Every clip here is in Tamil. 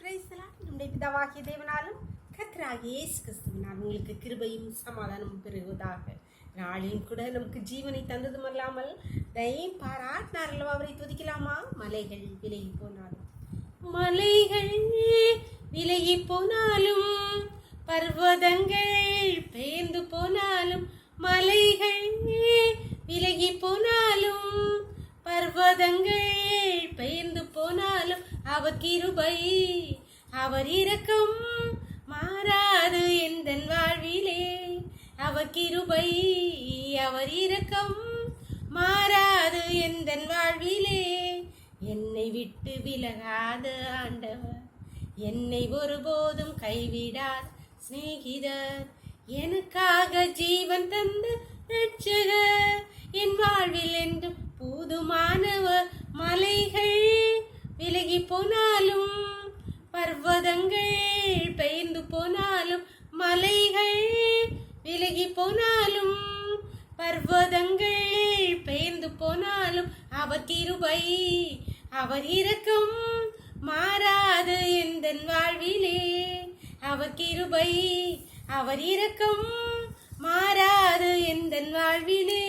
நம்முடைய பிதாவாகிய தேவனாலும் கர்த்தராகிய இயேசு கிறிஸ்துவினால் உங்களுக்கு கிருபையும் சமாதானமும் பெறுவதாக. நாளையும் கூட நமக்கு ஜீவனை தந்ததும் அல்லாமல் தயையும் பாராட்டினார் அல்லவா, அவரை துதிக்கலாமா? மலைகள் விலகி போனாலும், மலைகள் விலகி போனாலும், பர்வதங்கள் பெயர்ந்து போனாலும், மலைகள் விலகி போனாலும், பர்வதங்கள் பெயர்ந்து போனாலும், அவர் கிருபை அவர் இரக்கம் மாறாது எந்தன் வாழ்விலே. அவர் கிருபை அவர் இரக்கம் மாறாது எந்தன் வாழ்விலே. என்னை விட்டு விலகாத ஆண்டவர், என்னை ஒருபோதும் கைவிடார் சிநேகிதர், எனக்காக ஜீவன் தந்த ரட்சகர், என் வாழ்வில் என்றும் போதுமானவர். மலைகள் விலகி போனாலும், பர்வதங்கள் பெயர்ந்து போனாலும், மலைகள் விலகி போனாலும், பர்வதங்கள் பெயர்ந்து போனாலும், அவர் கிருபை அவர் இரக்கம் மாறாது எந்தன் வாழ்விலே. அவர் கிருபை அவர் இரக்கம் மாறாது எந்தன் வாழ்விலே.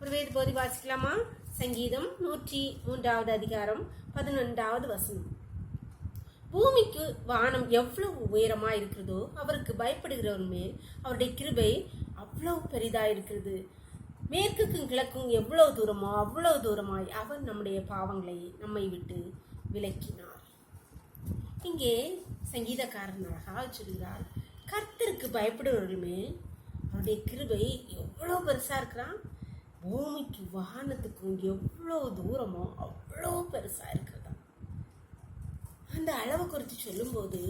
ஒரு வேத போதி வாசிக்கலாமா? சங்கீதம் 103 அதிகாரம் 11வது வசனம். பூமிக்கு வானம் எவ்வளவு உயரமா இருக்கிறதோ, அவருக்கு பயப்படுகிறவர் மேல் அவருடைய கிருபை அவ்வளவு பெரிதா இருக்கிறது. மேற்குக்கும் கிழக்கும் எவ்வளவு தூரமோ அவ்வளவு தூரமாய் அவர் நம்முடைய பாவங்களை நம்மை விட்டு விலக்கினார். இங்கே சங்கீதக்காரன் அழகாக சொல்கிறார், கர்த்தருக்கு பயப்படுகிறவர்கள் மேல் அவருடைய கிருபை எவ்வளோ பெருசா இருக்கிறான். பூமிக்கு வானத்துக்கும் எவ்வளோ தூரமோ அவ்வளோ பெருசா இருக்கிறதா. அந்த அளவை குறித்து சொல்லும்போது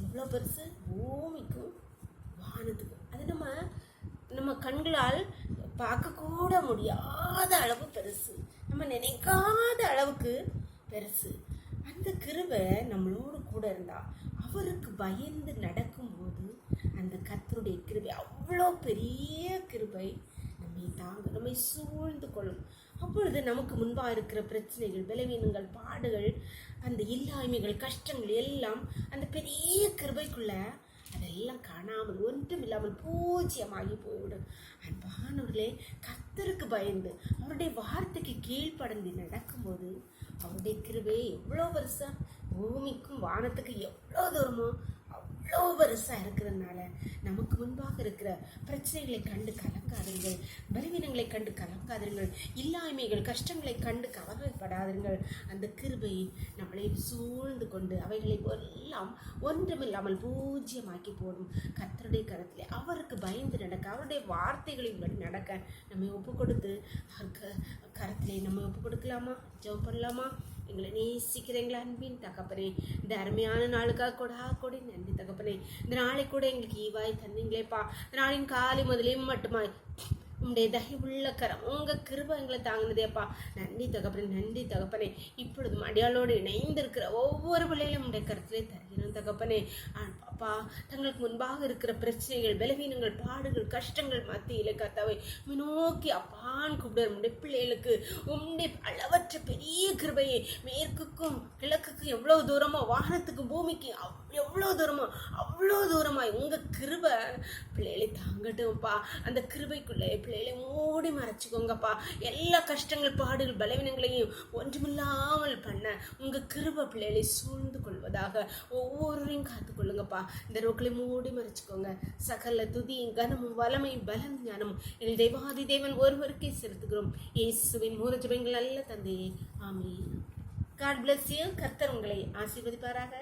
எவ்வளோ பெருசு, பூமிக்கும் வானத்துக்கும். அது நம்ம கண்களால் பார்க்கக்கூட முடியாத அளவு பெருசு, நம்ம நினைக்காத அளவுக்கு பெருசு. அந்த கிருபை நம்மளோடு கூட இருந்தா, அவருக்கு பயந்து நடக்கும்போது அந்த கர்த்தருடைய கிருபை, அவ்வளோ பெரிய கிருபை நம்மை தாங்க, நம்மை சூழ்ந்து கொள்ளும். அப்பொழுது நமக்கு முன்பாக இருக்கிற பிரச்சனைகள், பலவீனங்கள், பாடுகள், அந்த இல்லாமைகள், கஷ்டங்கள் எல்லாம் அந்த பெரிய கிருபைக்குள்ள அதெல்லாம் காணாமல் ஒன்றுமில்லாமல் பூஜ்யமாகி போய்விடும். அன்பானவர்களே, கர்த்தருக்கு பயந்து அவருடைய வார்த்தைக்கு கீழ்ப்படந்து நடக்கும்போது அவருடைய கிருபை எவ்வளோ பெருசா, பூமிக்கும் வானத்துக்கு எவ்வளோ தூரமோ அவ்வளோ பெருசா இருக்கிறதுனால நமக்கு முன்பாக இருக்கிற பிரச்சனைகளை கண்டு கலங்காதீர்கள், பலவீனங்களை கண்டு கலங்காதீர்கள், இல்லாமைகள், கஷ்டங்களை கண்டு கவலைப்படாதீர்கள். அந்த கிருபை நம்மளை சூழ்ந்து கொண்டு அவைகளை எல்லாம் ஒன்றுமில்லாமல் பூஜ்யமாக்கி போடும். கர்த்தருடைய கரத்திலே அவருக்கு பயந்து நடக்க, அவருடைய வார்த்தைகளின் படி நடக்க நம்மை ஒப்பு கொடுத்து கரத்திலே நம்ம ஒப்பு கொடுக்கலாமா? ஜெபம் பண்ணலாமா? எங்களை நேசிக்கிறீங்களா அன்பின் தகப்பனே, இந்த அருமையான நாளுக்காக கொடி நன்றி தகப்பனே. இந்த நாளை கூட எங்களுக்கு ஈவாய் தந்தீங்களேப்பா. இந்த நாளின் காலை முதலையும் மட்டுமாய் உங்களுடைய தயவுள்ள கரம், உங்கள் கிருபை எங்களை தாங்கினதேப்பா. நன்றி தகப்பனே, நன்றி தகப்பனே. இப்பொழுது மடியாளோடு இணைந்திருக்கிற ஒவ்வொரு பிள்ளைகளும் உடைய கருத்திலே தருகிறோம் தகப்பனே. அப்பா, தங்களுக்கு முன்பாக இருக்கிற பிரச்சனைகள், பலவீனங்கள், பாடுகள், கஷ்டங்கள் மத்தியிலே கர்த்தாவை நோக்கி அப்பான்னு கூப்பிடுற உடைய பிள்ளைகளுக்கு உங்களுடைய அளவற்ற பெரிய கிருபையை, மேற்குக்கும் கிழக்குக்கும் எவ்வளோ தூரமோ, வானத்துக்கும் பூமிக்கு எவ்வளோ தூரமோ அவ்வளோ தூரமாய் உங்கள் கிருபை பிள்ளைகளை தாங்கட்டும்ப்பா. அந்த கிருபைக்குள்ளே பிள்ளைகளை மூடி மறைச்சிக்கோங்கப்பா. எல்லா கஷ்டங்கள், பாடுகள், பலவீனங்களையும் ஒன்றுமில்லாமல் பண்ண உங்கள் கிருபை பிள்ளைகளை சூழ்ந்து கொள்வதாக ஒவ்வொருவரையும் காத்துக்கொள்ளுங்கப்பா. இந்த ரோக்களை மூடி மறைச்சிக்கோங்க. சகல துதியும் கனமும் வல்லமையும் பலம் ஞானமும் எங்கள் தேவாதி தேவன் ஒருவருக்கே செலுத்துகிறோம். இயேசுவின் மூல ஜெபங்கள் நல்ல தந்தையே, ஆமென். God bless you. கர்த்தர் உங்களை ஆசீர்வதிப்பாராக.